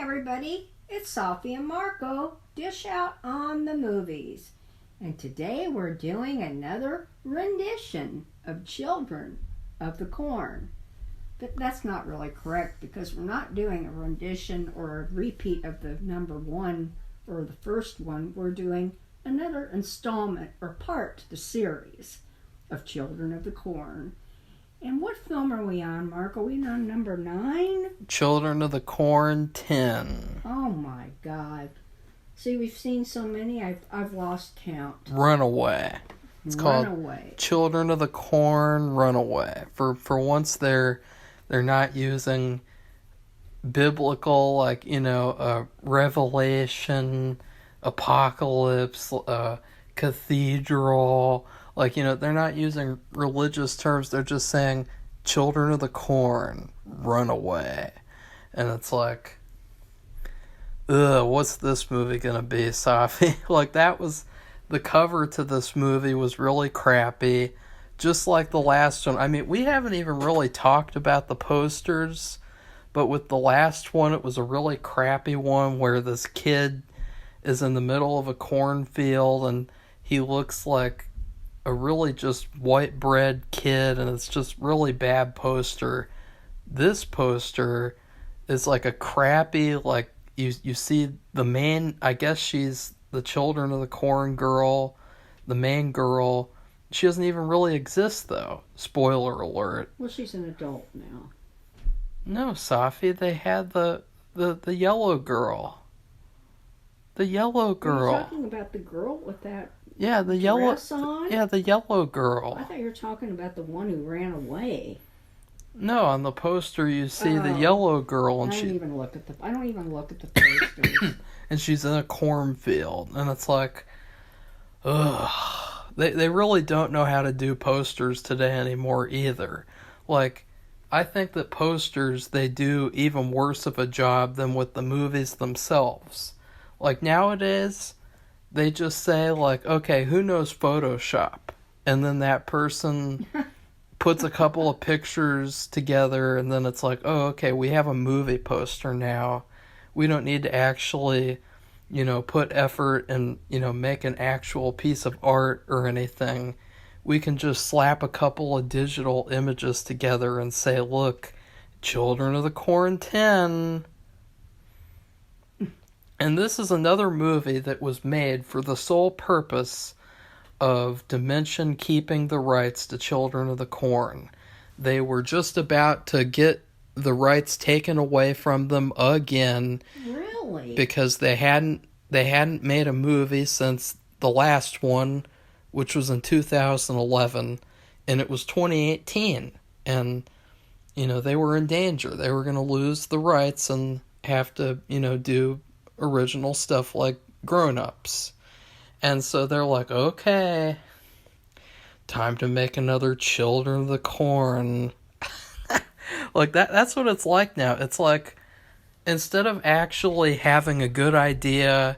everybody, it's Safi and Marco, Dish Out on the Movies. And today we're doing another rendition of Children of the Corn. But that's not really correct because we're not doing a rendition or a repeat of the number one or the first one. We're doing another installment or part to the series of Children of the Corn. And what film are we on, Mark? Are we on number 9? Children of the Corn 10. Oh my God. See, we've seen so many, I've lost count. Runaway. It's Runaway. Called Children of the Corn Runaway. For once they're not using biblical, revelation, apocalypse, cathedral. They're not using religious terms. They're just saying, Children of the Corn, Runaway. And it's like, what's this movie gonna be, Safi? That was, the cover to this movie was really crappy. Just like the last one. I mean, we haven't even really talked about the posters, but with the last one, it was a really crappy one where this kid is in the middle of a cornfield and he looks like a really just white bread kid, and it's just really bad poster. This poster is like a crappy, you see the main, I guess she's the Children of the Corn girl, the main girl. She doesn't even really exist though. Spoiler alert. Well, she's an adult now. No, Safi, they had the yellow girl. The yellow girl. Are you talking about the girl with that the yellow dress on? Yeah, the yellow girl. I thought you were talking about the one who ran away. No, on the poster you see the yellow girl, and I don't even look at the posters. And she's in a cornfield, and it's like, ugh. They really don't know how to do posters today anymore either. I think that posters, they do even worse of a job than with the movies themselves. Nowadays, they just say, okay, who knows Photoshop? And then that person puts a couple of pictures together, and then it's like, oh, okay, we have a movie poster now. We don't need to actually, put effort and, make an actual piece of art or anything. We can just slap a couple of digital images together and say, look, Children of the Corn 10. And this is another movie that was made for the sole purpose of Dimension keeping the rights to Children of the Corn. They were just about to get the rights taken away from them again. Really? Because they hadn't made a movie since the last one, which was in 2011, and it was 2018. And, they were in danger. They were going to lose the rights and have to, do original stuff like Grown Ups. And so they're like, okay, time to make another Children of the Corn. That's what it's like now. It's like, instead of actually having a good idea,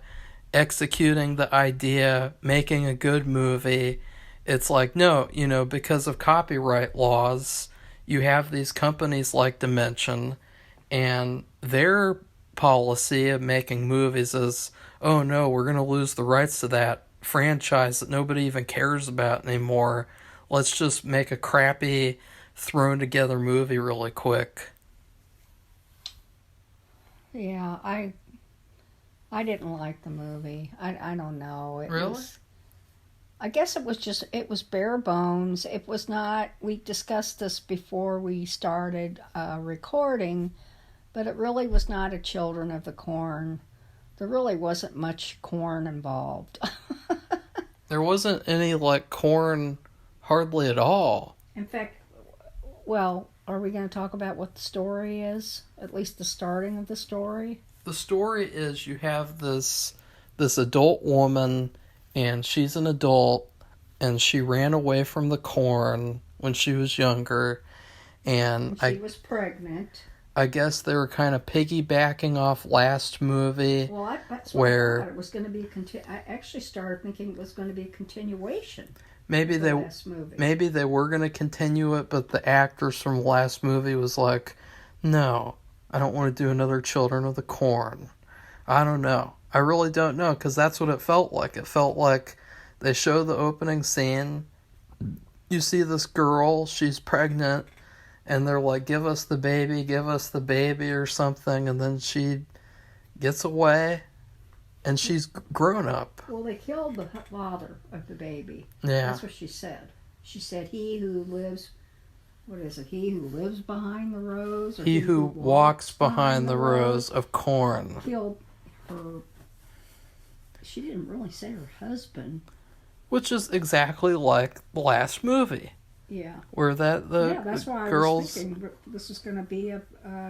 executing the idea, making a good movie, it's like, no, because of copyright laws, you have these companies like Dimension, and their policy of making movies is, oh no, we're going to lose the rights to that franchise that nobody even cares about anymore. Let's just make a crappy, thrown together movie really quick. Yeah, I didn't like the movie. I don't know. Really? I guess it was bare bones. It was not, we discussed this before we started recording, but it really was not a Children of the Corn. There really wasn't much corn involved. There wasn't any, corn hardly at all. In fact, well, are we going to talk about what the story is? At least the starting of the story? The story is you have this adult woman, and she's an adult, and she ran away from the corn when she was younger, and she was pregnant. I guess they were kind of piggybacking off last movie. Well, that's what I thought. It was going to be I actually started thinking it was going to be a continuation. Maybe they were going to continue it, but the actress from the last movie was like, no, I don't want to do another Children of the Corn. I don't know. I really don't know, because that's what it felt like. It felt like they show the opening scene. You see this girl, she's pregnant, and they're like, give us the baby, or something, and then she gets away, and she's grown up. Well, they killed the father of the baby. Yeah. That's what she said. She said, he who lives, what is it, he who lives behind the rows? Or He who walks behind the rows of corn. Killed her. She didn't really say her husband. Which is exactly like the last movie. Yeah. Where that's why girls... I was thinking this was going to be a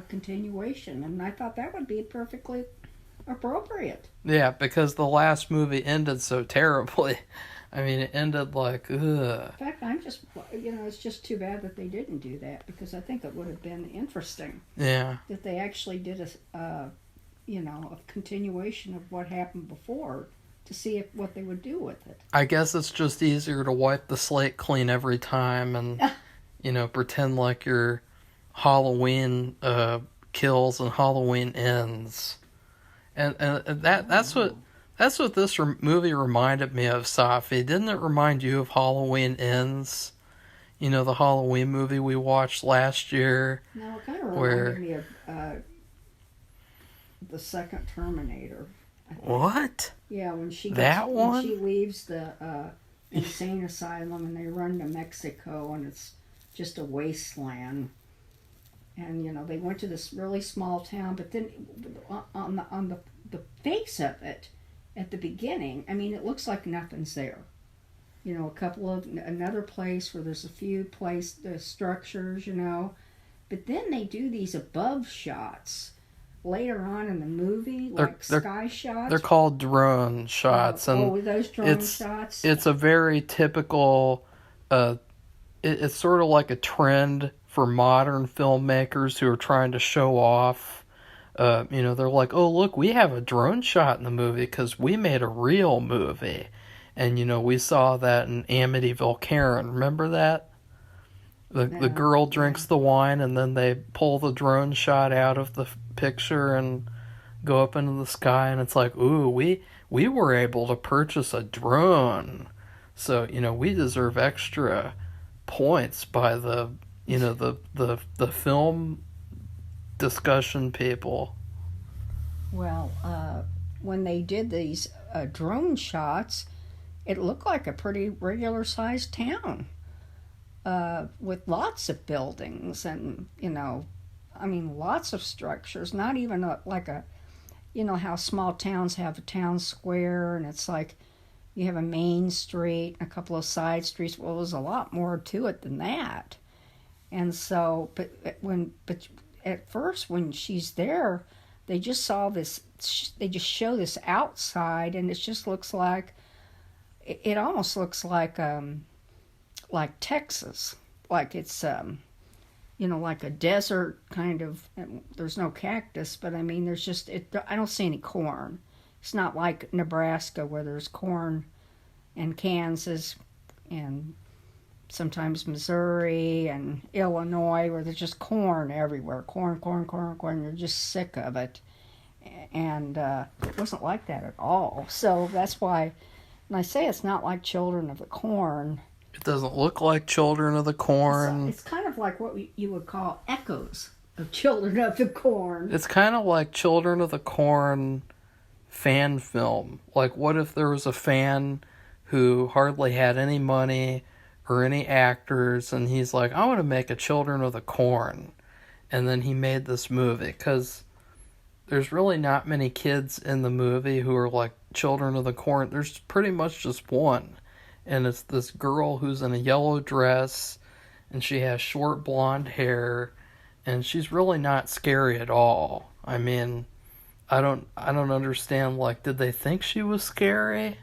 continuation. And I thought that would be perfectly appropriate. Yeah, because the last movie ended so terribly. I mean, it ended like, ugh. In fact, it's just too bad that they didn't do that, because I think it would have been interesting. Yeah. That they actually did a continuation of what happened before to see what they would do with it. I guess it's just easier to wipe the slate clean every time and, pretend like your Halloween kills and Halloween ends. And that's what this movie reminded me of, Safi. Didn't it remind you of Halloween Ends? The Halloween movie we watched last year. No, it kind of reminded me of the second Terminator. I think. What? Yeah, when she leaves the insane asylum and they run to Mexico and it's just a wasteland. And they went to this really small town, but then on the face of it, at the beginning, I mean, it looks like nothing's there. Another place where there's a few structures, but then they do these above shots later on in the movie, like sky shots. They're called drone shots, and those drone shots. It's a very typical. It's sort of like a trend for modern filmmakers who are trying to show off. They're like, oh, look, we have a drone shot in the movie because we made a real movie. And, we saw that in Amityville Karen. Remember that? The girl drinks the wine and then they pull the drone shot out of the picture and go up into the sky. And it's like, ooh, we were able to purchase a drone. So, we deserve extra points by the film discussion people. Well, when they did these drone shots, it looked like a pretty regular sized town with lots of buildings and lots of structures. Not even how small towns have a town square and it's like you have a main street and a couple of side streets. Well, there's a lot more to it than that. And so, but at first when she's there, they just show this outside, and it just looks like, it almost looks like Texas, like it's like a desert kind of. There's no cactus, but I mean, there's just I don't see any corn. It's not like Nebraska where there's corn, and Kansas, and sometimes Missouri and Illinois, where there's just corn everywhere. Corn. You're just sick of it. And it wasn't like that at all. So that's why when I say it's not like Children of the Corn. It doesn't look like Children of the Corn. It's kind of like what you would call echoes of Children of the Corn. It's kind of like Children of the Corn fan film. Like, what if there was a fan who hardly had any money or any actors, and he's like, I want to make a Children of the Corn. And then he made this movie, because there's really not many kids in the movie who are like Children of the Corn. There's pretty much just one. And it's this girl who's in a yellow dress, and she has short blonde hair, and she's really not scary at all. I mean, I don't understand, like, did they think she was scary?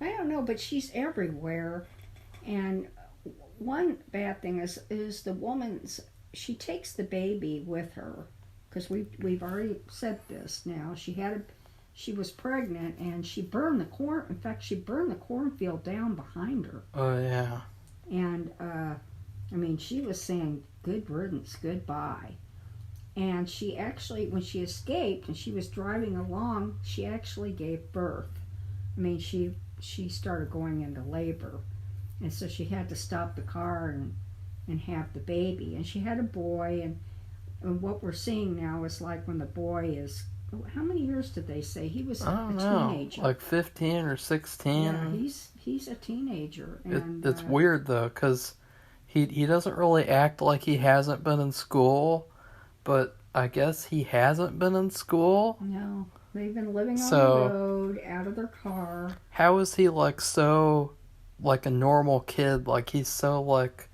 I don't know, but she's everywhere. And one bad thing is the woman's, she takes the baby with her, because we've already said this now. She was pregnant, and she burned the corn. In fact, she burned the cornfield down behind her. Oh, yeah. And, she was saying, good riddance, goodbye. And she actually, when she escaped and she was driving along, she actually gave birth. I mean, she started going into labor, and so she had to stop the car and have the baby. And she had a boy, and what we're seeing now is like when the boy is, how many years did they say he was? I don't a know, teenager, like 15 or 16. Yeah, he's a teenager, and It's weird though, because he doesn't really act like he hasn't been in school, but I guess he hasn't been in school. No, they've been living on the road, out of their car. How is he like so, like a normal kid? Like he's so like,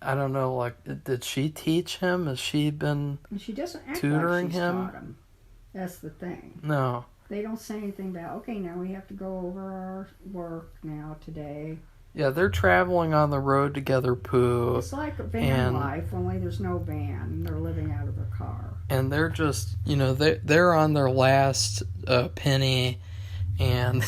I don't know. Like, did she teach him? Has she been And she doesn't act tutoring like she's him? taught him. That's the thing. No. They don't say anything about, okay, now we have to go over our work now today. Yeah, they're traveling on the road together, Pooh. It's like a van life, only there's no van, and they're living out of their car. And they're just, they're on their last penny, and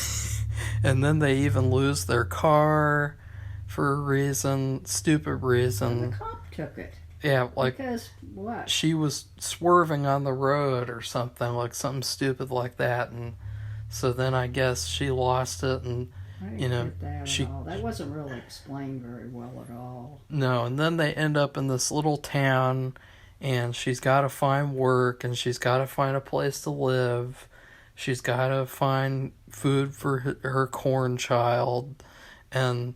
and then they even lose their car for a reason, stupid reason. And the cop took it. Yeah, like, because what? She was swerving on the road or something, like something stupid like that, and so then I guess she lost it, and I didn't get that at all. That wasn't really explained very well at all. No, and then they end up in this little town, and she's got to find work, and she's got to find a place to live. She's got to find food for her corn child, and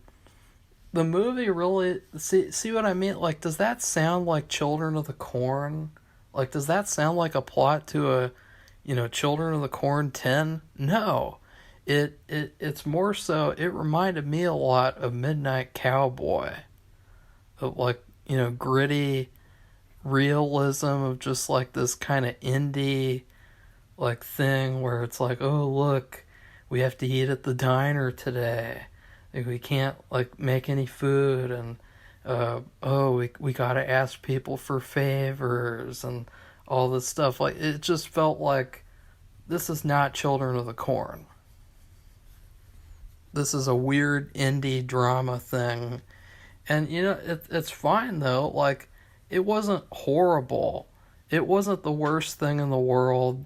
the movie really, see what I mean? Like, does that sound like Children of the Corn? Like, does that sound like a plot to a, Children of the Corn 10? No. It's more so, it reminded me a lot of Midnight Cowboy. Of like, gritty realism of just like this kind of indie, like, thing where it's like, oh, look, we have to eat at the diner today. Like, we can't like make any food, and we gotta ask people for favors and all this stuff. Like, it just felt like this is not Children of the Corn. This is a weird indie drama thing, and it's fine though. Like, it wasn't horrible. It wasn't the worst thing in the world,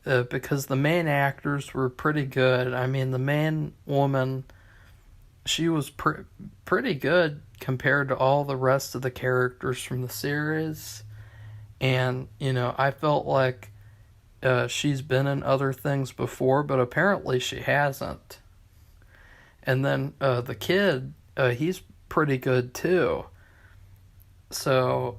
because the main actors were pretty good. I mean, the main woman, she was pretty good compared to all the rest of the characters from the series. And, I felt like she's been in other things before, but apparently she hasn't. And then the kid, he's pretty good too. So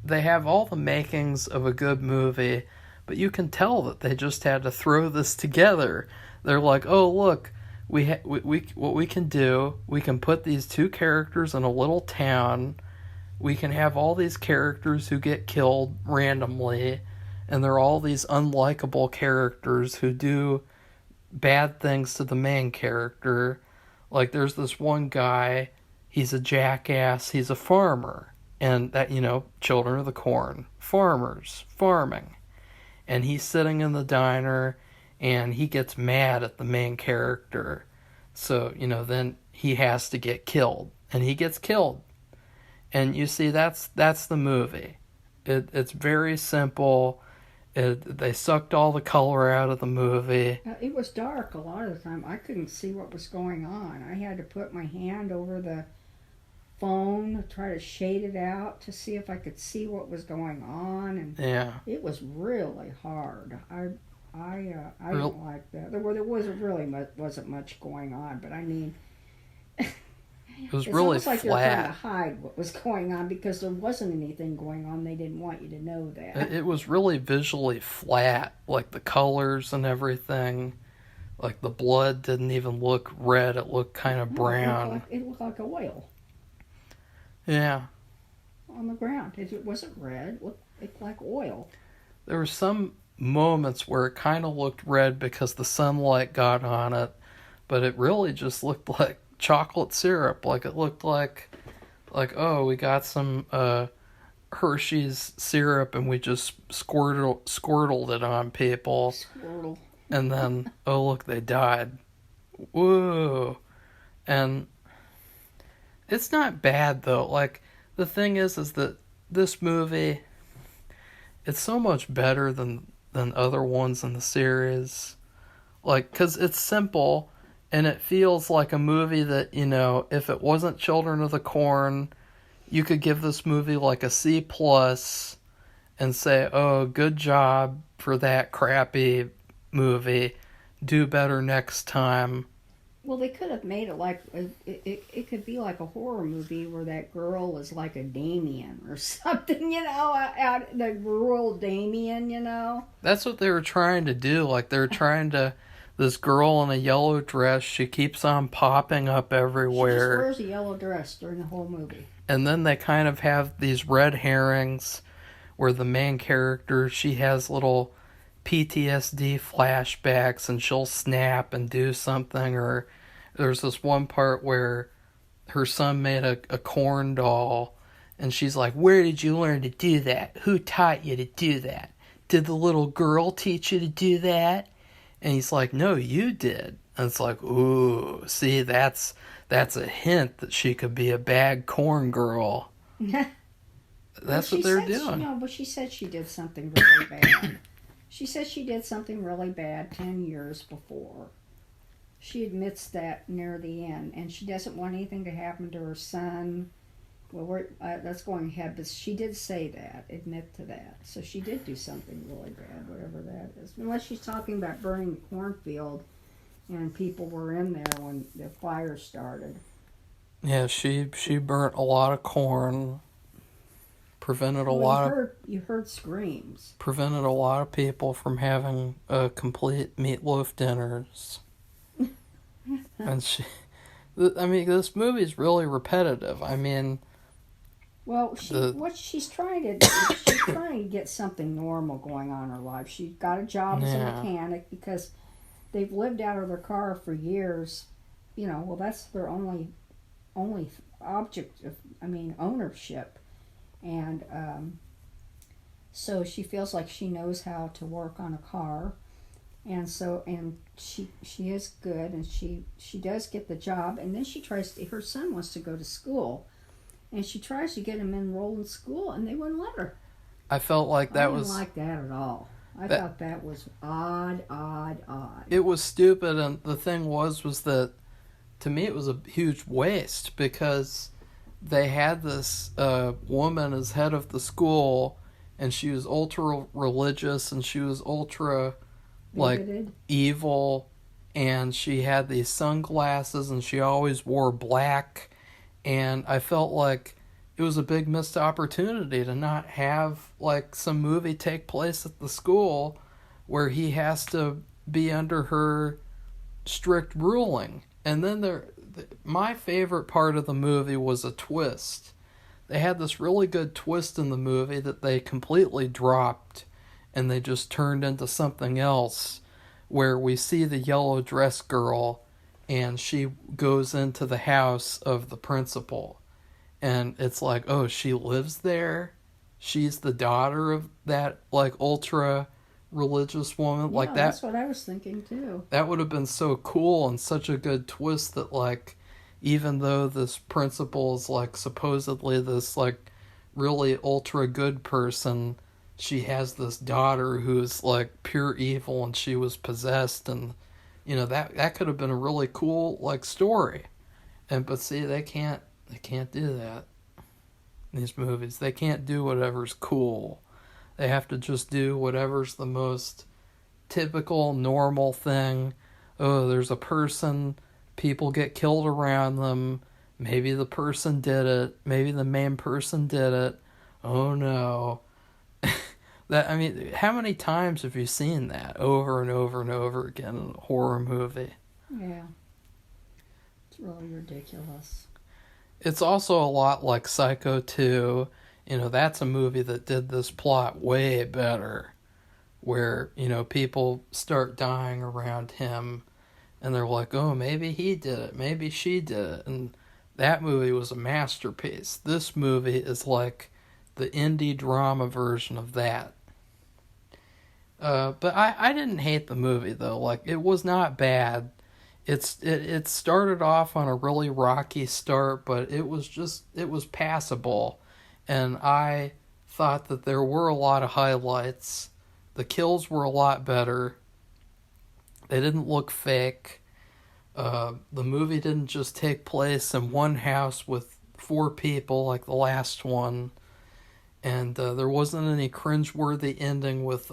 they have all the makings of a good movie, but you can tell that they just had to throw this together. They're like, oh, look, we what we can do, we can put these two characters in a little town. We can have all these characters who get killed randomly, and they're all these unlikable characters who do bad things to the main character. Like, there's this one guy, he's a jackass, he's a farmer, and that, Children of the Corn, farmers, farming. And he's sitting in the diner, and he gets mad at the main character. So, then he has to get killed. And he gets killed. And you see, that's the movie. It's very simple. They sucked all the color out of the movie. It was dark a lot of the time. I couldn't see what was going on. I had to put my hand over the phone, try to shade it out to see if I could see what was going on. And yeah, it was really hard. I don't like that. There wasn't much going on, but I mean, it was it's really almost like they're trying to flat. hide what was going on because there wasn't anything going on. They didn't want you to know that. It was really visually flat, like the colors and everything. Like, the blood didn't even look red; it looked kind of brown. It looked like oil. Yeah. On the ground, it wasn't red. It looked like oil. There were some moments where it kind of looked red because the sunlight got on it, but it really just looked like chocolate syrup. Like, it looked like oh, we got some Hershey's syrup and we just squirtled it on people. Squirtle. And then, oh, look, they died. Whoa. And it's not bad though. Like, the thing is that this movie, it's so much better than other ones in the series. Like, because it's simple, and it feels like a movie that, if it wasn't Children of the Corn, you could give this movie like a C plus and say, oh, good job for that crappy movie. Do better next time. Well, they could have made it like it could be like a horror movie where that girl is like a Damien or something, out the rural Damien. That's what they were trying to do. Like, they're trying to. This girl in a yellow dress, she keeps on popping up everywhere. She just wears a yellow dress during the whole movie. And then they kind of have these red herrings where the main character, she has little PTSD flashbacks and she'll snap and do something. Or there's this one part where her son made a corn doll and she's like, where did you learn to do that? Who taught you to do that? Did the little girl teach you to do that? And he's like, no, you did. And it's like, ooh, see, that's a hint that she could be a bad corn girl. That's what they're doing. But she said she did something really bad. She said she did something really bad 10 years before. She admits that near the end. And she doesn't want anything to happen to her son. Well, that's going ahead, but she did say that, admit to that. So she did do something really bad, whatever that is. Unless she's talking about burning the cornfield and people were in there when the fire started. Yeah, she burnt a lot of corn, prevented a lot of... You heard screams. Prevented a lot of people from having complete meatloaf dinners. And this movie's really repetitive. I mean... Well, she's trying to do, she's trying to get something normal going on in her life. She got a job as a mechanic because they've lived out of their car for years. Well, that's their only object of, ownership. And so she feels like she knows how to work on a car. And she is good, and she does get the job. And then her son wants to go to school. And she tries to get him enrolled in school, and they wouldn't let her. I felt like that was... I didn't like that at all. I thought that was odd. It was stupid, and the thing was that, to me, it was a huge waste, because they had this woman as head of the school, and she was ultra religious, and she was ultra, evil, and she had these sunglasses, and she always wore black. And I felt like it was a big missed opportunity to not have, some movie take place at the school where he has to be under her strict ruling. And then my favorite part of the movie was a twist. They had this really good twist in the movie that they completely dropped, and they just turned into something else, where we see the yellow dress girl, and she goes into the house of the principal. And it's like, oh, she lives there? She's the daughter of that, ultra religious woman? Yeah, that's what I was thinking, too. That would have been so cool and such a good twist that, even though this principal is, supposedly this, really ultra good person, she has this daughter who's, pure evil, and she was possessed, and... that could have been a really cool story, but see, they can't do that in these movies. They can't do whatever's cool. They have to just do whatever's the most typical, normal thing. Oh, there's a person, people get killed around them. Maybe the person did it. Maybe the main person did it. Oh no. How many times have you seen that over and over and over again in a horror movie? Yeah. It's really ridiculous. It's also a lot like Psycho 2. That's a movie that did this plot way better. Where, people start dying around him and they're like, oh, maybe he did it. Maybe she did it. And that movie was a masterpiece. This movie is like the indie drama version of that. But I didn't hate the movie, though. It was not bad. It started off on a really rocky start, but it was passable. And I thought that there were a lot of highlights. The kills were a lot better. They didn't look fake. The movie didn't just take place in one house with 4 people like the last one. And there wasn't any cringeworthy ending with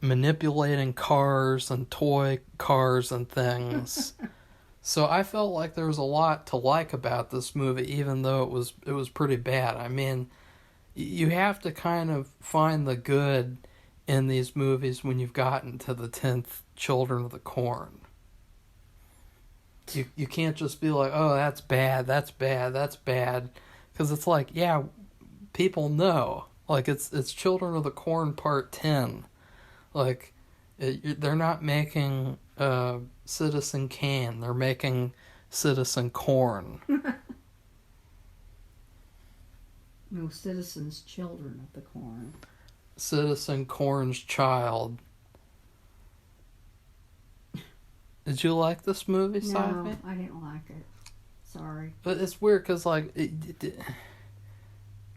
manipulating cars and toy cars and things. So I felt like there was a lot to like about this movie, even though it was pretty bad. I mean, you have to kind of find the good in these movies when you've gotten to the 10th Children of the Corn. You can't just be like, oh, that's bad, that's bad, that's bad. Because it's like, yeah, people know. Like, it's Children of the Corn Part 10. Like, they're not making Citizen Kane. They're making Citizen Corn. No, Citizen's Children of the Corn. Citizen Corn's child. Did you like this movie, Safi? No, I didn't like it. Sorry. But it's weird because, like,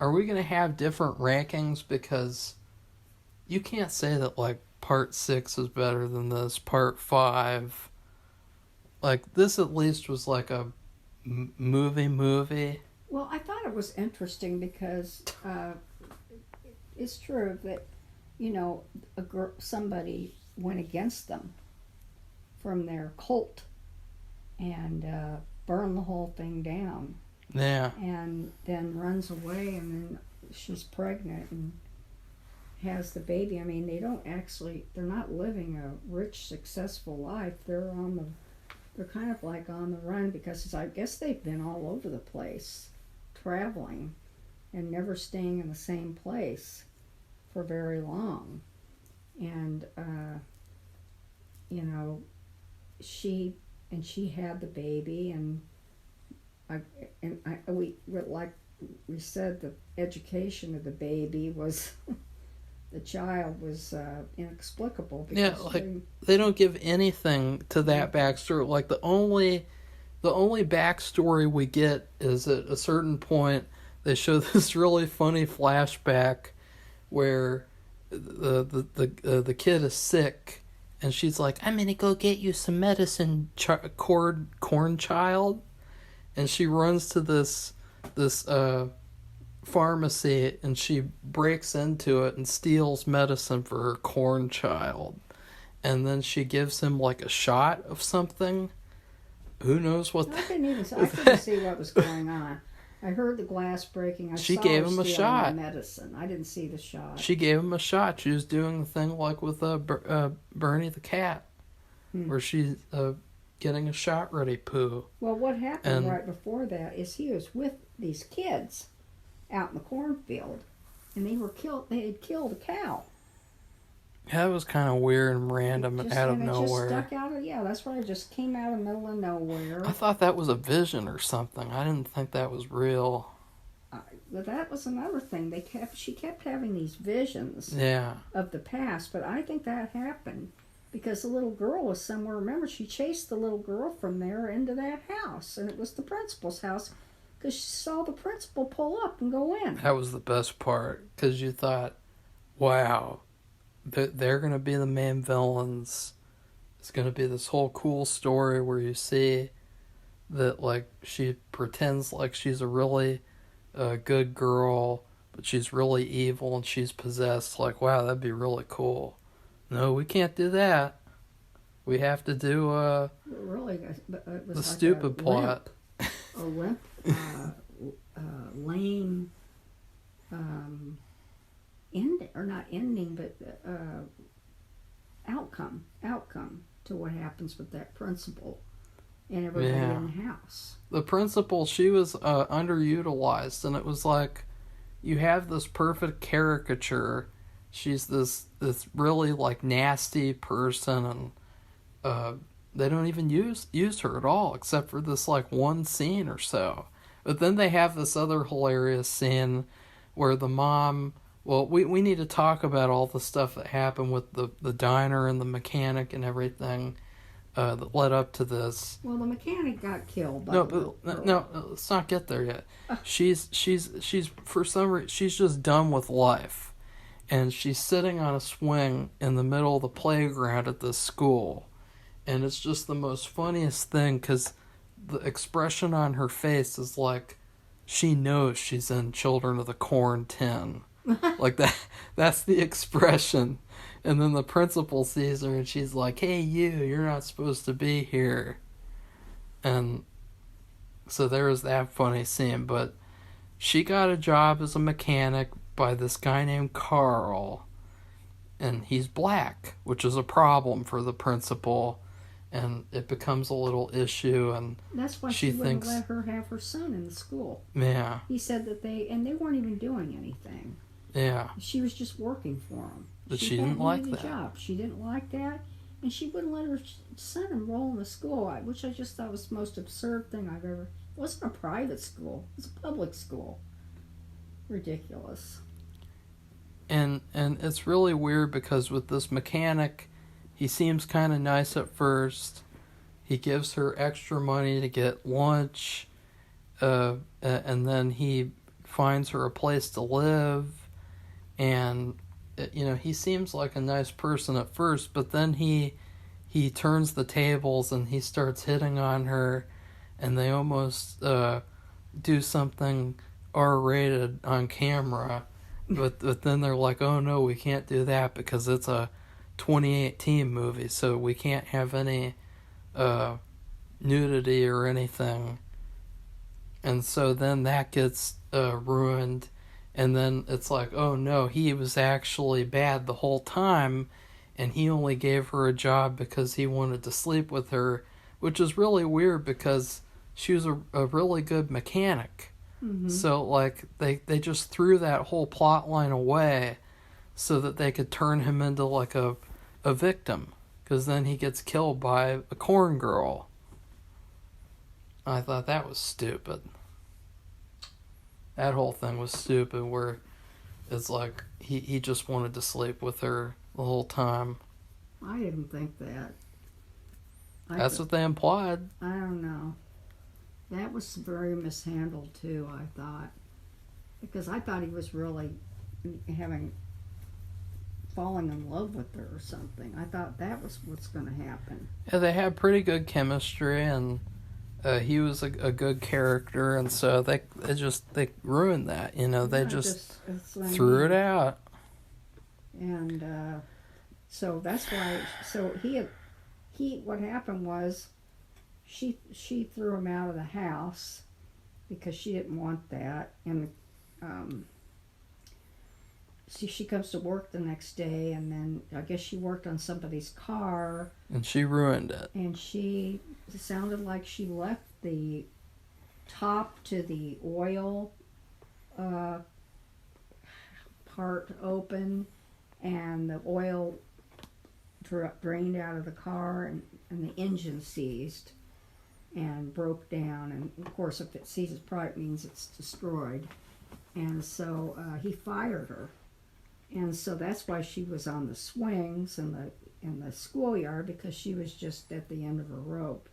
are we going to have different rankings? Because you can't say that, like, Part 6 is better than this, Part 5. Like, this at least was like a movie. Well, I thought it was interesting because it's true that, you know, somebody went against them from their cult and burned the whole thing down. Yeah. And then runs away, and then she's pregnant and has the baby. I mean, they're not living a rich, successful life. They're kind of like on the run because I guess they've been all over the place, traveling and never staying in the same place for very long. And, you know, she had the baby, and we said the education of the baby was the child was inexplicable. Yeah, like they don't give anything to that backstory. Like the only backstory we get is at a certain point they show this really funny flashback where the kid is sick. And she's like, I'm going to go get you some medicine, corn child. And she runs to this pharmacy, and she breaks into it and steals medicine for her corn child. And then she gives him like a shot of something. Who knows what I couldn't see what was going on. I heard the glass breaking. She gave him a shot. Medicine. I didn't see the shot. She gave him a shot. She was doing the thing like with Bernie the cat, where she's getting a shot ready poo. Well, what happened right before that is he was with these kids out in the cornfield, and they had killed a cow. Yeah, that was kind of weird and random and out of nowhere. Just stuck out of, that's right. It just came out of the middle of nowhere. I thought that was a vision or something. I didn't think that was real. But that was another thing. She kept having these visions of the past, but I think that happened because the little girl was somewhere. Remember, she chased the little girl from there into that house, and it was the principal's house because she saw the principal pull up and go in. That was the best part because you thought, wow, they're going to be the main villains. It's going to be this whole cool story where you see that, like, she pretends like she's a really good girl, but she's really evil and she's possessed. Like, wow, that'd be really cool. No, we can't do that. We have to do really, it was the like stupid plot. Limp, lame ending, or not ending, but outcome to what happens with that principal and everybody in the house. The principal, she was underutilized, and it was like you have this perfect caricature. She's this really like nasty person, and they don't even use her at all, except for this like one scene or so. But then they have this other hilarious scene where the mom. Well, we need to talk about all the stuff that happened with the diner and the mechanic and everything. that led up to this. Well, the mechanic got killed. No, let's not get there yet. She's for some reason she's just done with life, and she's sitting on a swing in the middle of the playground at this school, and it's just the most funniest thing because the expression on her face is like she knows she's in Children of the Corn 10. Like that's the expression. And then the principal sees her and she's like, "Hey, you're not supposed to be here." And so there was that funny scene. But she got a job as a mechanic by this guy named Carl. And he's black, which is a problem for the principal. And it becomes a little issue. And that's why she wouldn't let her have her son in the school. Yeah. He said that they weren't even doing anything. Yeah. She was just working for him. But she didn't like that. Job. She didn't like that, and she wouldn't let her son enroll in the school, which I just thought was the most absurd thing I've ever. It wasn't a private school; it was a public school. Ridiculous. And it's really weird because with this mechanic, he seems kind of nice at first. He gives her extra money to get lunch, and then he finds her a place to live, and he seems like a nice person at first, but then he turns the tables and he starts hitting on her, and they almost do something R-rated on camera, but then they're like, "Oh no, we can't do that because it's a 2018 movie, so we can't have any nudity or anything." And so then that gets ruined. And then it's like, oh no, he was actually bad the whole time, and he only gave her a job because he wanted to sleep with her, which is really weird because she was a really good mechanic. Mm-hmm. So, like, they just threw that whole plot line away so that they could turn him into, like, a victim, because then he gets killed by a corn girl. I thought that was stupid. That whole thing was stupid, where it's like he just wanted to sleep with her the whole time. I didn't think that. That's what they implied. I don't know. That was very mishandled too, I thought. Because I thought he was really falling in love with her or something. I thought that was what's going to happen. Yeah, they had pretty good chemistry, and he was a good character, and so they ruined that. They just threw it out. And so that's why. So he what happened was, she threw him out of the house because she didn't want that, and she comes to work the next day, and then I guess she worked on somebody's car. And she ruined it. And it sounded like she left the top to the oil part open, and the oil drained out of the car, and the engine seized and broke down. And of course, if it seizes, probably means it's destroyed. And so he fired her. And so that's why she was on the swings in the schoolyard, because she was just at the end of her rope,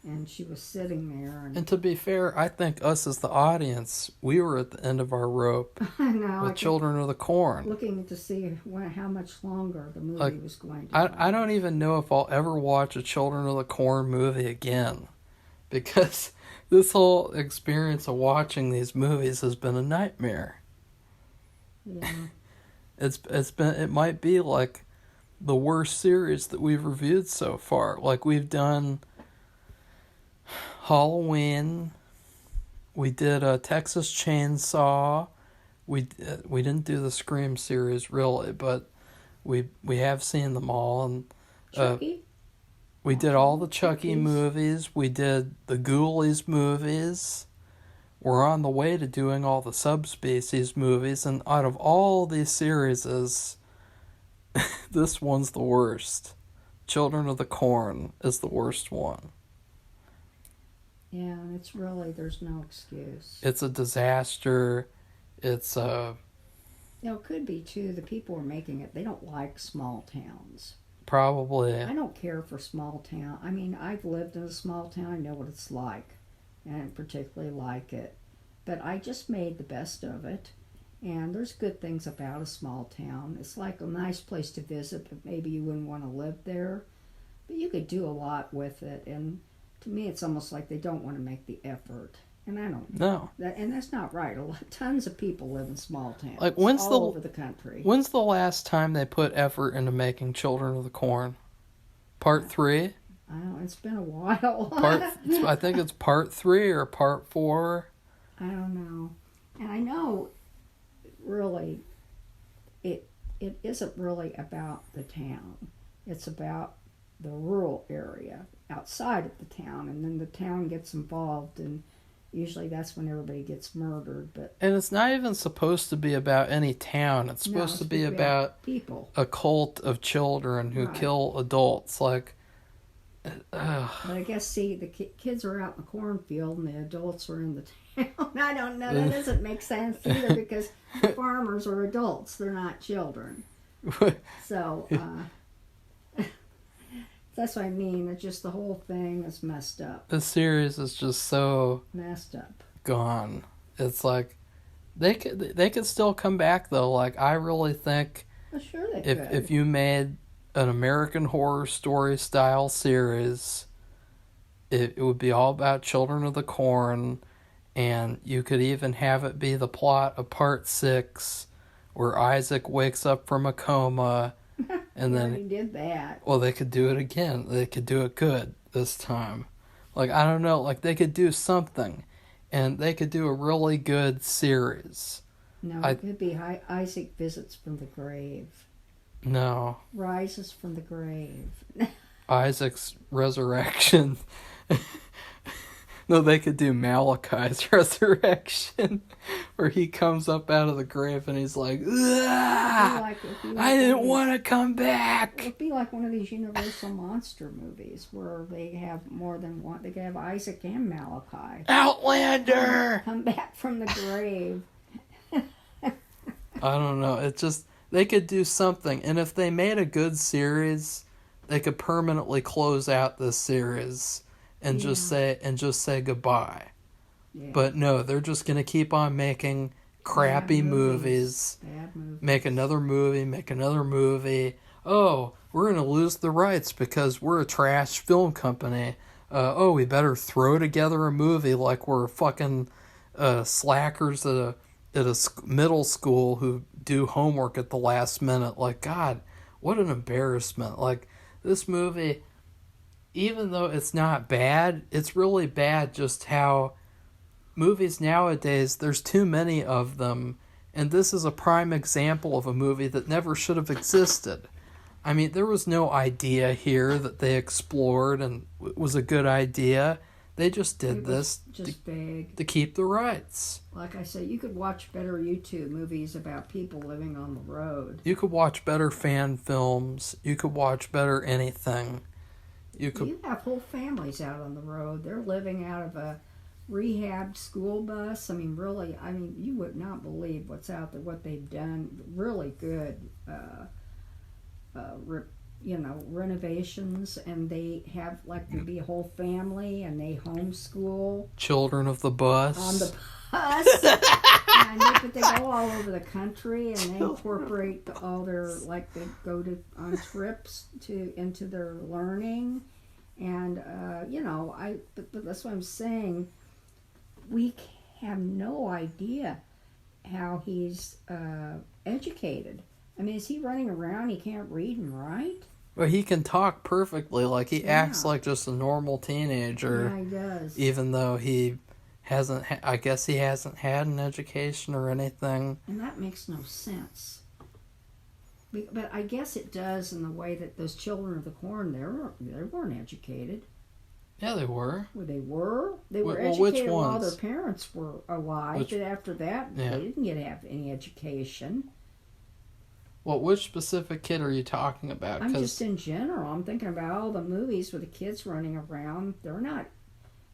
and she was sitting there. And to be fair, I think us as the audience, we were at the end of our rope. I know, with Children of the Corn, looking to see how much longer the movie was going to. I don't even know if I'll ever watch a Children of the Corn movie again, because this whole experience of watching these movies has been a nightmare. Yeah. It might be like the worst series that we've reviewed so far. Like, we've done Halloween, we did a Texas Chainsaw, we didn't do the Scream series really, but we have seen them all, and Chucky? We did all the Chucky movies, we did the Ghoulies movies. We're on the way to doing all the Subspecies movies, and out of all these series, this one's the worst. Children of the Corn is the worst one. Yeah, and it's really, there's no excuse. It's a disaster. It's it could be, too, the people who are making it, they don't like small towns. Probably. I don't care for small town. I mean, I've lived in a small town. I know what it's like, and I particularly like it. But I just made the best of it. And there's good things about a small town. It's like a nice place to visit, but maybe you wouldn't want to live there. But you could do a lot with it. And to me, it's almost like they don't want to make the effort. And I don't know. And that's not right. Tons of people live in small towns Like all over the country. When's the last time they put effort into making Children of the Corn? Part 3? I don't know. It's been a while. I think it's part 3 or part 4. I don't know. And I know, really, it isn't really about the town. It's about the rural area outside of the town, and then the town gets involved, and usually that's when everybody gets murdered. And it's not even supposed to be about any town. It's supposed to be about people. A cult of children who kill adults. Like, but I guess, see, the kids are out in the cornfield and the adults are in the town. I don't know. That doesn't make sense either, because the farmers are adults. They're not children. So, that's what I mean. It's just the whole thing is messed up. The series is just so messed up. Gone. It's like they could still come back though. Like, I really think sure they could. If you made an American Horror Story style series, it would be all about Children of the Corn, and you could even have it be the plot of part 6, where Isaac wakes up from a coma. And then he did that. Well, they could do it again. They could do it good this time. Like, I don't know. Like, they could do something, and they could do a really good series. No, it could be Isaac visits from the grave. No. Rises from the grave. Isaac's resurrection. No, they could do Malachi's resurrection, where he comes up out of the grave and he's like, I didn't want to come back. It would be like one of these Universal monster movies where they have more than one. They could have Isaac and Malachi. Outlander! Come back from the grave. I don't know. It just, they could do something. And if they made a good series, they could permanently close out this series. And just say goodbye. Yeah. But no, they're just gonna keep on making crappy movies. Bad movies. Make another movie. Oh, we're gonna lose the rights because we're a trash film company. We better throw together a movie like we're fucking slackers at a middle school who do homework at the last minute. Like, God, what an embarrassment! Like, this movie, even though it's not bad, it's really bad just how movies nowadays, there's too many of them, and this is a prime example of a movie that never should have existed. I mean, there was no idea here that they explored and it was a good idea. They just did this to keep the rights. Like I say, you could watch better YouTube movies about people living on the road. You could watch better fan films. You could watch better anything. You have whole families out on the road. They're living out of a rehabbed school bus. I mean, really, you would not believe what's out there, what they've done. Really good, renovations, and they have, like, to be a whole family, and they homeschool. Children of the bus. On the bus. But they go all over the country, and they incorporate all their, like, they go on trips into their learning, and but that's what I'm saying. We have no idea how he's educated. I mean, is he running around? He can't read and write? Well, he can talk perfectly. Like, he acts like just a normal teenager. Yeah, he does. Even though he hasn't, I guess he hasn't had an education or anything. And that makes no sense. But I guess it does in the way that those Children of the Corn, they weren't educated. Yeah, they were. Well, they were. They were educated while their parents were alive. But after that, they didn't have any education. Well, which specific kid are you talking about? I'm just in general. I'm thinking about all the movies with the kids running around. They're not,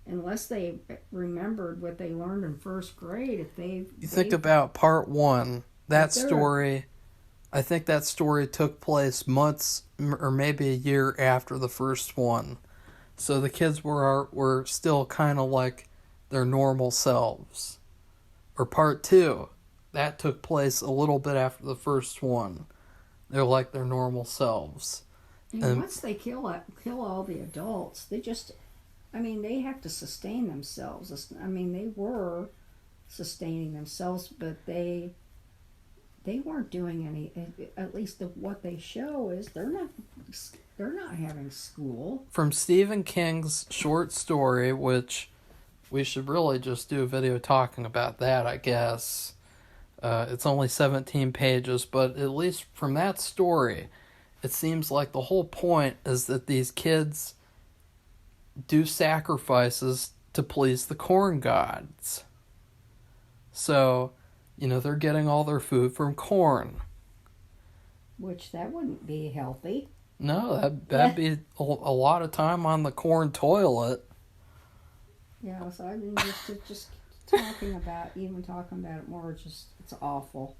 unless they remembered what they learned in first grade. You think about part 1. That story I think that story took place months or maybe a year after the first one. So the kids were still kind of like their normal selves. Or part two, that took place a little bit after the first one. They're like their normal selves. And once they kill all the adults, they have to sustain themselves. They were sustaining themselves, but they weren't doing any. At least what they show is they're not having school. From Stephen King's short story, which we should really just do a video talking about that, I guess. It's only 17 pages, but at least from that story, it seems like the whole point is that these kids do sacrifices to please the corn gods. So, they're getting all their food from corn. Which that wouldn't be healthy. No, that'd be a lot of time on the corn toilet. Yeah, so just talking about it more, it's awful.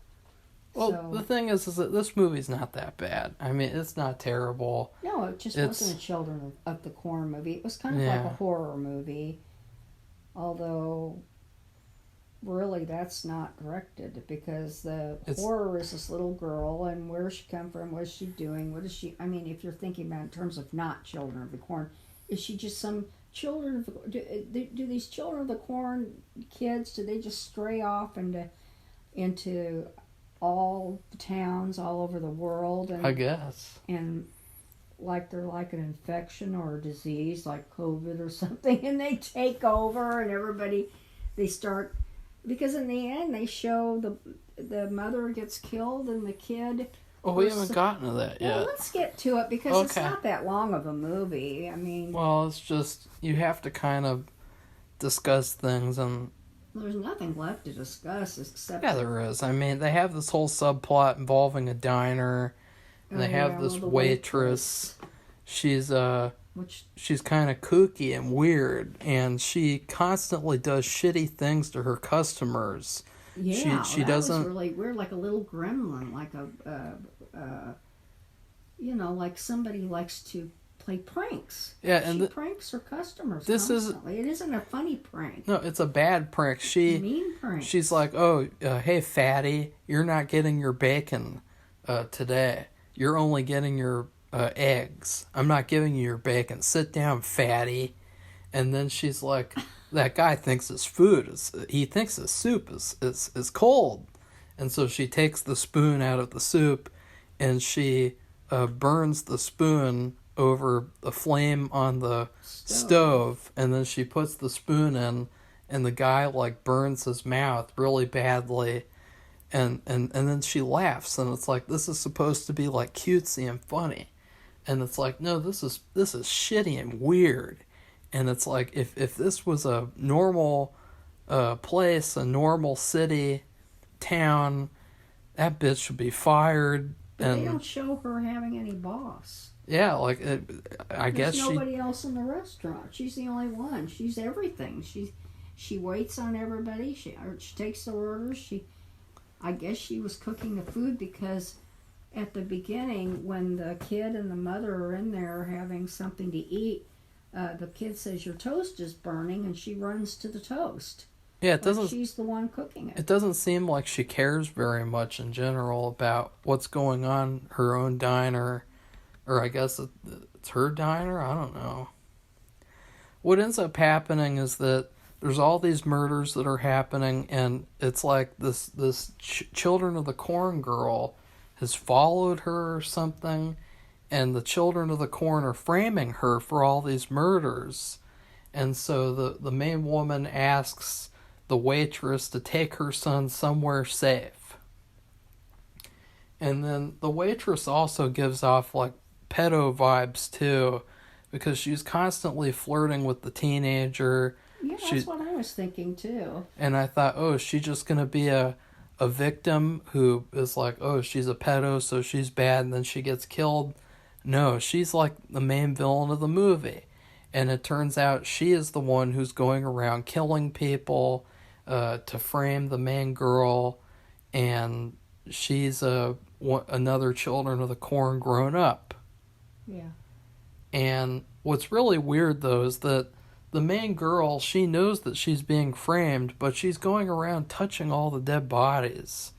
Well, the thing is that this movie's not that bad. It's not terrible. No, it just wasn't a Children of the Corn movie. It was kind of like a horror movie. Although, really, that's not corrected because horror is this little girl and where does she come from? What is she doing? What is she... if you're thinking about it in terms of not Children of the Corn, is she just some children of the... Do these Children of the Corn kids, do they just stray off into all the towns all over the world? I guess. And they're like an infection or a disease like COVID or something, and they take over and everybody, they start... Because in the end, they show the mother gets killed and the kid... Oh, we haven't gotten to that yet. Well, let's get to it because it's not that long of a movie. Well, it's just, you have to kind of discuss things and... There's nothing left to discuss except... Yeah, there is. They have this whole subplot involving a diner, and they have this waitress. She's kind of kooky and weird, and she constantly does shitty things to her customers. Yeah, she that doesn't... was really weird, like a little gremlin, like like somebody likes to play pranks. Yeah, and she pranks her customers constantly. It isn't a funny prank. No, it's a bad prank. Mean prank. She's like, hey, fatty, you're not getting your bacon today. You're only getting your eggs. I'm not giving you your bacon. Sit down, fatty. And then she's like, that guy thinks his he thinks his soup is cold. And so she takes the spoon out of the soup and she burns the spoon over the flame on the stove. And then she puts the spoon in and the guy burns his mouth really badly. And then she laughs and it's like, this is supposed to be cutesy and funny. And it's like, no, this is shitty and weird. And it's like, if this was a normal place, a normal city, town, that bitch should be fired. And they don't show her having any boss. Yeah, I guess there's nobody else in the restaurant. She's the only one. She's everything. She waits on everybody. She takes the orders. I guess she was cooking the food because at the beginning, when the kid and the mother are in there having something to eat, the kid says, your toast is burning, and she runs to the toast. Yeah, it doesn't... she's the one cooking it. It doesn't seem like she cares very much in general about what's going on her own diner. Or I guess it's her diner? I don't know. What ends up happening is that there's all these murders that are happening, and it's like this Children of the Corn girl has followed her or something, and the Children of the Corn are framing her for all these murders. And so the main woman asks the waitress to take her son somewhere safe. And then the waitress also gives off pedo vibes too, because she's constantly flirting with the teenager. Yeah, that's what I was thinking too. And I thought, oh, is she just going to be a victim who is like, oh, she's a pedo, so she's bad, and then she gets killed? No, she's like the main villain of the movie. And it turns out she is the one who's going around killing people to frame the main girl. And she's another Children of the Corn grown up. Yeah. And what's really weird, though, is that the main girl, she knows that she's being framed, but she's going around touching all the dead bodies.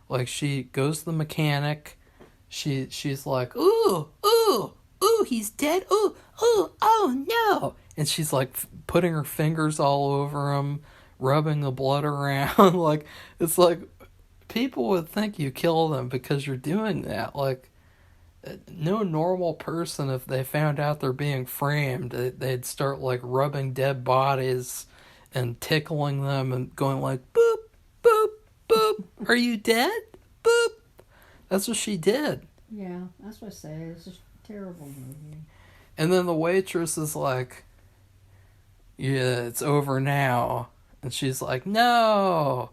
Like, she goes to the mechanic, she's like, ooh, ooh, ooh, he's dead, ooh, ooh, oh no. And she's like putting her fingers all over him, rubbing the blood around. Like, it's like, people would think you kill them because you're doing that. Like, no normal person, if they found out they're being framed, they'd start like rubbing dead bodies and tickling them and going like, boop, boop, boop, are you dead? Boop. That's what she did. Yeah, that's what I say. It's a terrible movie. And then the waitress is like, yeah, it's over now. And she's like, no.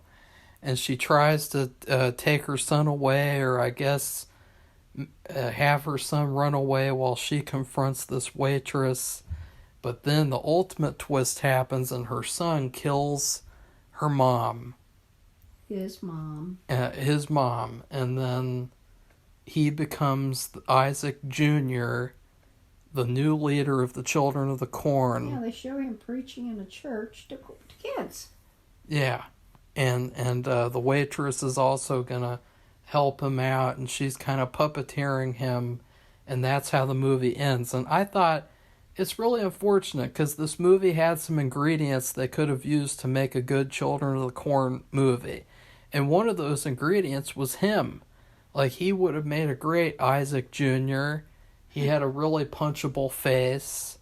And she tries to take her son away, or I guess have her son run away while she confronts this waitress. But then the ultimate twist happens and her son kills her mom. His mom. His mom. And then he becomes Isaac Jr., the new leader of the Children of the Corn. Yeah, they show him preaching in a church to kids. Yeah. And the waitress is also going to help him out, and she's kind of puppeteering him, and that's how the movie ends. And I thought it's really unfortunate because this movie had some ingredients they could have used to make a good Children of the Corn movie. And one of those ingredients was him. Like, he would have made a great Isaac Jr. He had a really punchable face,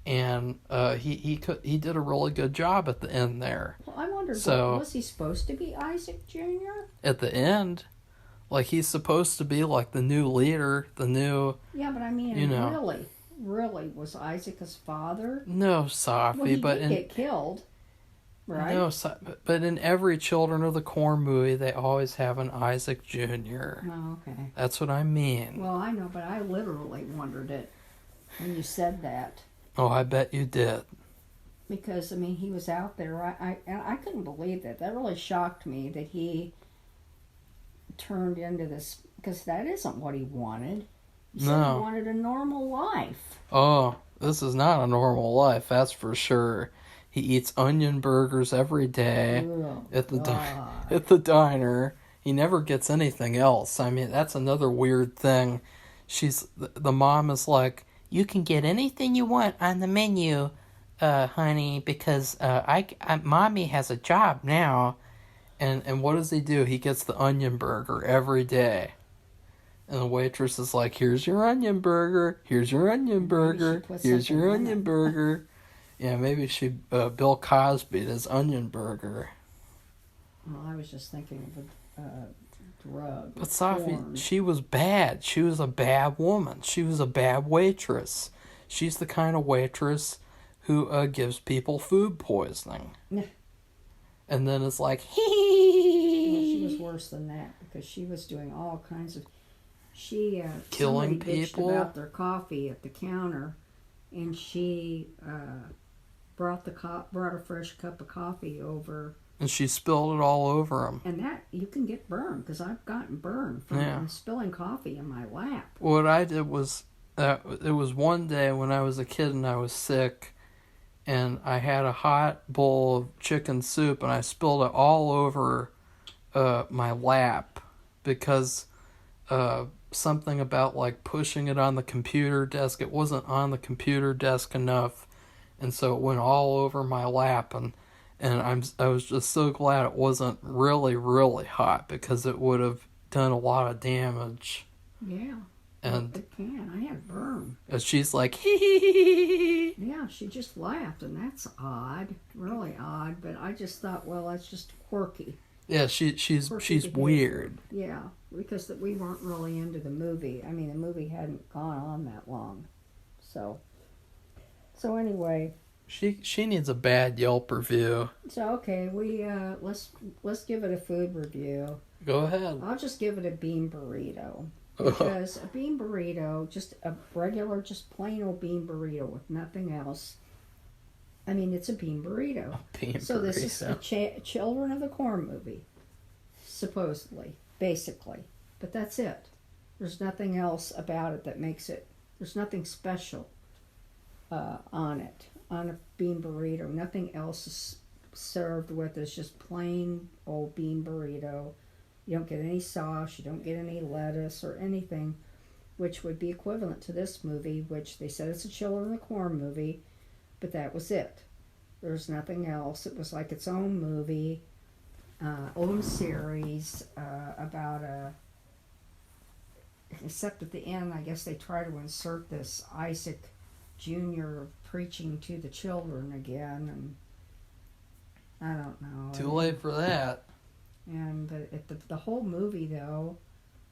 and he did a really good job at the end there. Well, I wondered, was he supposed to be Isaac Jr.? At the end, like, he's supposed to be like the new leader, the new... Yeah, but I mean, really, was Isaac his father? No, Safi, well, he but did get killed, right? No, but in every Children of the Corn movie, they always have an Isaac Jr. Oh, okay. That's what I mean. Well, I know, but I literally wondered it when you said that. Oh, I bet you did. Because, I mean, he was out there. I couldn't believe that. That really shocked me that he turned into this, because that isn't what he wanted. He said he wanted a normal life. Oh, this is not a normal life, that's for sure. He eats onion burgers every day at the diner. He never gets anything else. I mean, that's another weird thing. The mom is like, you can get anything you want on the menu, honey, because mommy has a job now. And what does he do? He gets the onion burger every day. And the waitress is like, here's your onion burger. Here's your onion burger. Here's your onion burger. Yeah, maybe she Bill Cosby his onion burger. Well, I was just thinking of a drug. But Safi, she was bad. She was a bad woman. She was a bad waitress. She's the kind of waitress who gives people food poisoning. And then it's like, she was worse than that, because she was doing all kinds of... killing people about their coffee at the counter, and she brought a fresh cup of coffee over, and she spilled it all over him. And that, you can get burned, because I've gotten burned from spilling coffee in my lap. What I did was, it was one day when I was a kid and I was sick, and I had a hot bowl of chicken soup, and I spilled it all over my lap, because something about like pushing it on the computer desk. It wasn't on the computer desk enough, and so it went all over my lap, and I was just so glad it wasn't really, really hot, because it would have done a lot of damage. Yeah. And it can. I had burn. And she's like, hee hee hee. Yeah, she just laughed, and that's odd, really odd. But I just thought, well, that's just quirky. Yeah, she's weird. Yeah, because we weren't really into the movie. I mean, the movie hadn't gone on that long, so anyway. She needs a bad Yelp review. So okay, we let's give it a food review. Go ahead. I'll just give it a bean burrito. Because a bean burrito, just a regular, just plain old bean burrito with nothing else. I mean, it's a bean burrito. So this is a Children of the Corn movie, supposedly, basically. But that's it. There's nothing else about it that makes it, there's nothing special on it, on a bean burrito. Nothing else is served with. It's just plain old bean burrito. You don't get any sauce, you don't get any lettuce or anything, which would be equivalent to this movie, which they said it's a Children of the Corn movie, but that was it. There's nothing else. It was like its own movie, own series about a, except at the end, I guess they try to insert this Isaac Jr. preaching to the children again, and I don't know. Too late for that. And the whole movie, though,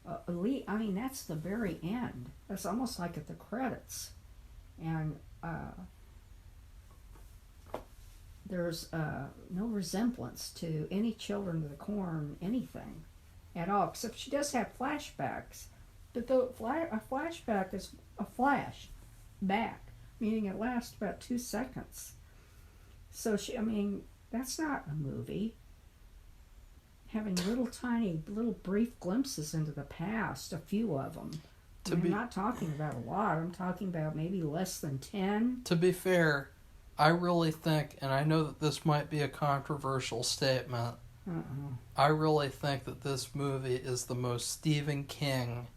I mean, that's the very end. That's almost like at the credits. And there's no resemblance to any Children of the Corn anything at all, except she does have flashbacks. But a flashback is a flash back, meaning it lasts about 2 seconds. So that's not a movie. Having little brief glimpses into the past, a few of them. I'm not talking about a lot. I'm talking about maybe less than 10. To be fair, I really think, and I know that this might be a controversial statement, I really think that this movie is the most Stephen King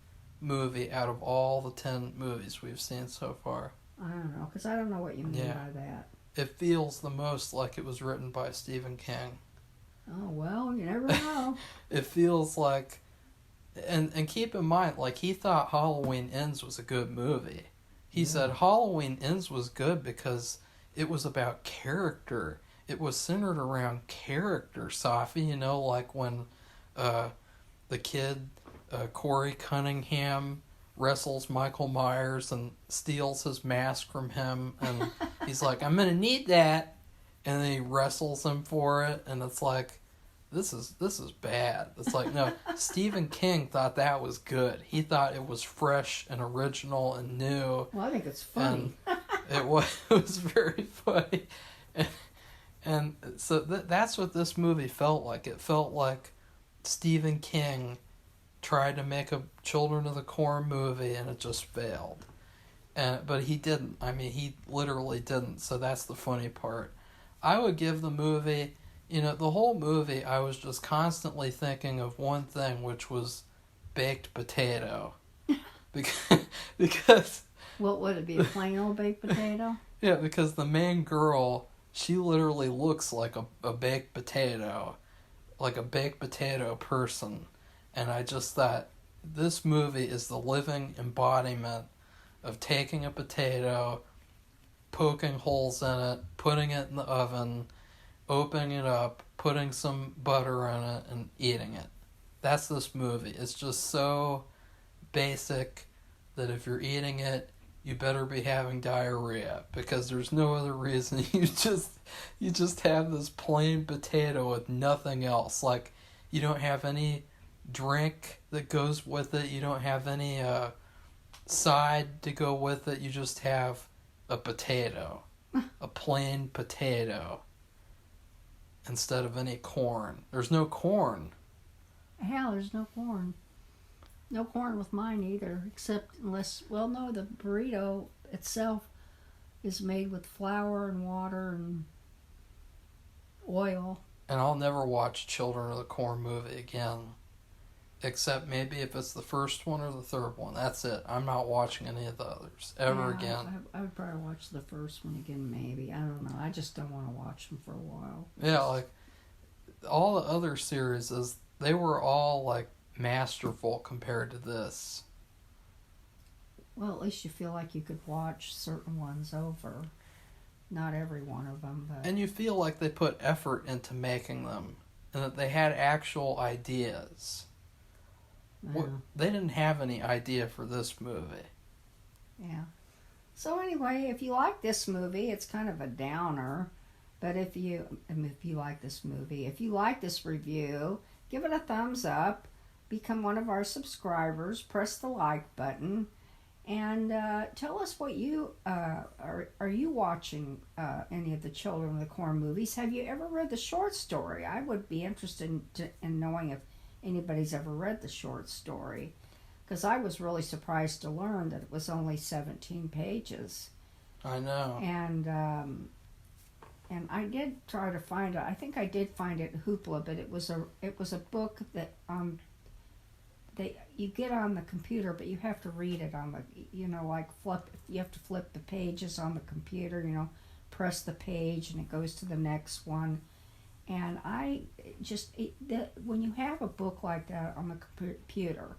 movie out of all the 10 movies we've seen so far. I don't know, because I don't know what you mean by that. It feels the most like it was written by Stephen King. Oh, well, you never know. It feels like, and keep in mind, like, he thought Halloween Ends was a good movie. He said Halloween Ends was good because it was about character. It was centered around character, Safi, like when the kid, Corey Cunningham, wrestles Michael Myers and steals his mask from him, and he's like, I'm gonna need that, and then he wrestles him for it, and it's like, this is bad. It's like, no, Stephen King thought that was good. He thought it was fresh and original and new. Well, I think it's funny. It was very funny, and so that's what this movie felt like. It felt like Stephen King tried to make a Children of the Corn movie and it just failed. But he didn't. I mean, he literally didn't. So that's the funny part. I would give the movie, the whole movie, I was just constantly thinking of one thing, which was baked potato. Because what would it be, a plain old baked potato? Yeah, because the main girl, she literally looks like a baked potato, like a baked potato person. And I just thought, this movie is the living embodiment of taking a potato, poking holes in it, putting it in the oven, opening it up, putting some butter in it, and eating it. That's this movie. It's just so basic that if you're eating it, you better be having diarrhea, because there's no other reason. You just have this plain potato with nothing else. Like, you don't have any drink that goes with it. You don't have any side to go with it. You just have a potato, a plain potato, instead of any corn. There's no corn. Hell, there's no corn. No corn with mine either, except the burrito itself is made with flour and water and oil. And I'll never watch Children of the Corn movie again. Except maybe if it's the first one or the third one. That's it. I'm not watching any of the others ever again. I would probably watch the first one again, maybe. I don't know. I just don't want to watch them for a while. Yeah, like, all the other series, they were all, like, masterful compared to this. Well, at least you feel like you could watch certain ones over. Not every one of them, but... And you feel like they put effort into making them. And that they had actual ideas. Yeah. They didn't have any idea for this movie. Yeah. So anyway, if you like this movie, it's kind of a downer. But if you like this movie, if you like this review, give it a thumbs up. Become one of our subscribers. Press the like button. And tell us what you are you watching any of the Children of the Corn movies? Have you ever read the short story? I would be interested in knowing if anybody's ever read the short story, because I was really surprised to learn that it was only 17 pages. I know. And I did try to find it. I think I did find it in Hoopla, but it was a book that you get on the computer, but you have to read it on the, like flip. You have to flip the pages on the computer. Press the page and it goes to the next one. And when you have a book like that on the computer,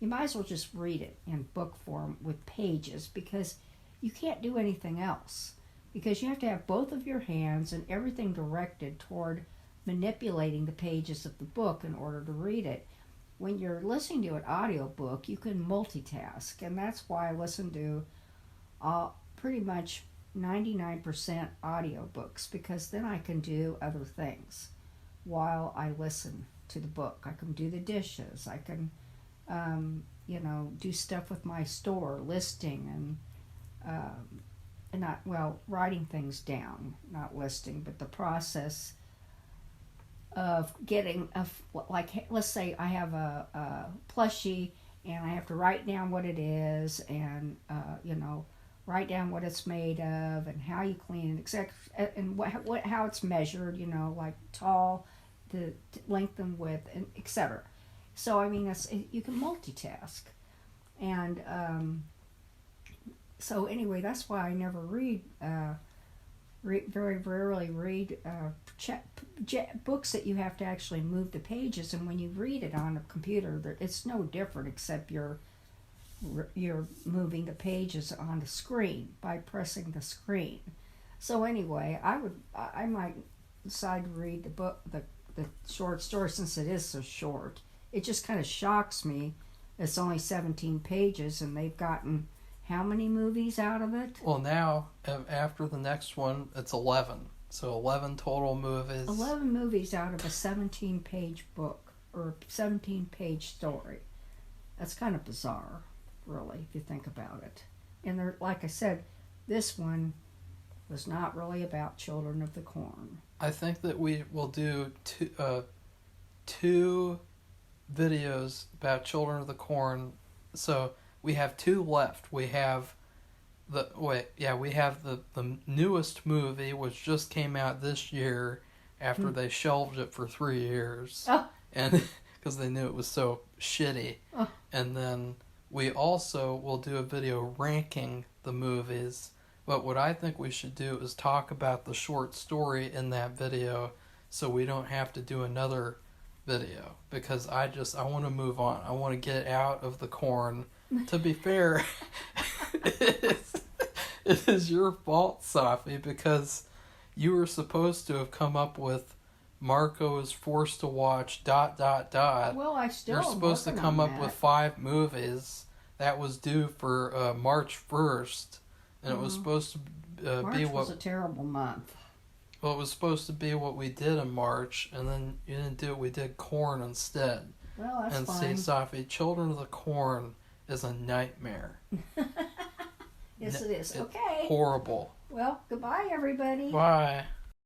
you might as well just read it in book form with pages, because you can't do anything else. Because you have to have both of your hands and everything directed toward manipulating the pages of the book in order to read it. When you're listening to an audiobook, you can multitask, and that's why I listen to pretty much 99% audiobooks, because then I can do other things while I listen to the book. I can do the dishes. I can, do stuff with my store listing and writing things down, not listing, but the process of getting let's say I have a plushie and I have to write down what it is and write down what it's made of and how you clean it, etc., and how it's measured, like tall, the length and width, and etc. So you can multitask, and so anyway, that's why I never very rarely read books that you have to actually move the pages. And when you read it on a computer, it's no different, except you're moving the pages on the screen by pressing the screen. So anyway, I might decide to read the book, the short story, since it is so short. It just kind of shocks me. It's only 17 pages, and they've gotten how many movies out of it? Well, now, after the next one, it's 11. So 11 total movies. 11 movies out of a 17-page book, or 17-page story. That's kind of bizarre, really, if you think about it. And like I said, this one was not really about Children of the Corn. I think that we will do two videos about Children of the Corn. So we have 2 left. We have the newest movie, which just came out this year after they shelved it for 3 years. Oh. And because they knew it was so shitty. Oh. And then we also will do a video ranking the movies. But what I think we should do is talk about the short story in that video, so we don't have to do another video, because I want to move on. I want to get out of the corn. To be fair, it is your fault, Safi, because you were supposed to have come up with Marco is forced to watch ... Well, I still You're supposed to come up with 5 movies. That was due for March 1st, and it was supposed to March be what was a terrible month. Well, it was supposed to be what we did in March, and then you didn't do it. We did Corn instead. Well, that's and fine. And see, Safi, Children of the Corn is a nightmare. Yes, it is. Okay. Horrible. Well, goodbye, everybody. Bye.